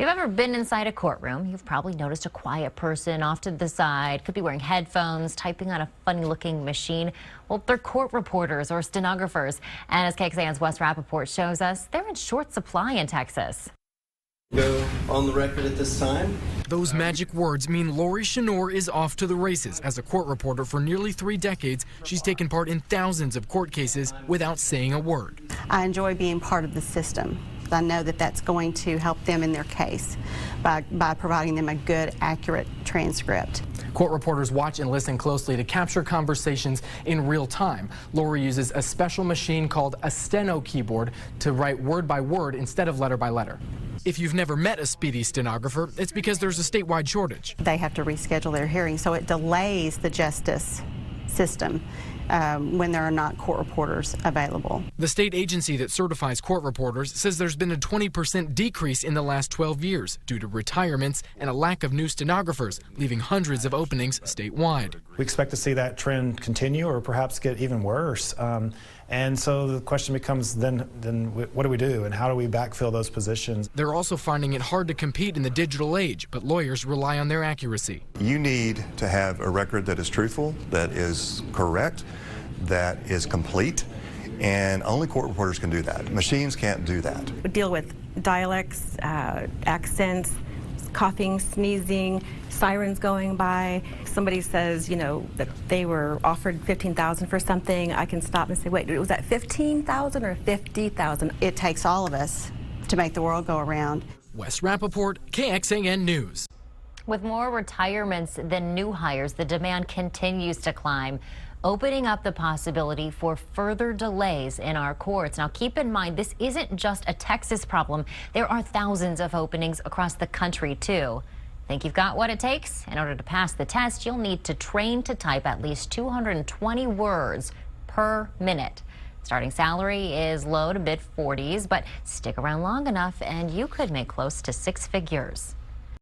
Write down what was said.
If you've ever been inside a courtroom, you've probably noticed a quiet person off to the side, could be wearing headphones, typing on a funny-looking machine. Well, they're court reporters or stenographers. And as KXAN's Wes Rappaport shows us, they're in short supply in Texas. Go on the record at this time. Those magic words mean Lori Shanor is off to the races. As a court reporter for nearly 3 decades, she's taken part in thousands of court cases without saying a word. I enjoy being part of the system. I know that that's going to help them in their case by providing them a good, accurate transcript. Court reporters watch and listen closely to capture conversations in real time. Lori uses a special machine called a steno keyboard to write word by word instead of letter by letter. If you've never met a speedy stenographer, it's because there's a statewide shortage. They have to reschedule their hearing, so it delays the justice system when there are not court reporters available. The state agency that certifies court reporters says there's been a 20% decrease in the last 12 years due to retirements and a lack of new stenographers, leaving hundreds of openings statewide. We expect to see that trend continue or perhaps get even worse. And so the question becomes then what do we do and how do we backfill those positions? They're also finding it hard to compete in the digital age, but lawyers rely on their accuracy. You need to have a record that is truthful, that is correct, that is complete, and only court reporters can do that. Machines can't do that. We deal with dialects, accents, coughing, sneezing, sirens going by. If somebody says, you know, that they were offered $15,000 for something, I can stop and say, wait, was that $15,000 or $50,000? It takes all of us to make the world go around. Wes Rappaport, KXAN News. With more retirements than new hires, the demand continues to climb, opening up the possibility for further delays in our courts. Now, keep in mind, this isn't just a Texas problem. There are thousands of openings across the country, too. Think you've got what it takes? In order to pass the test, you'll need to train to type at least 220 words per minute. Starting salary is low to mid-40s, but stick around long enough and you could make close to 6 figures.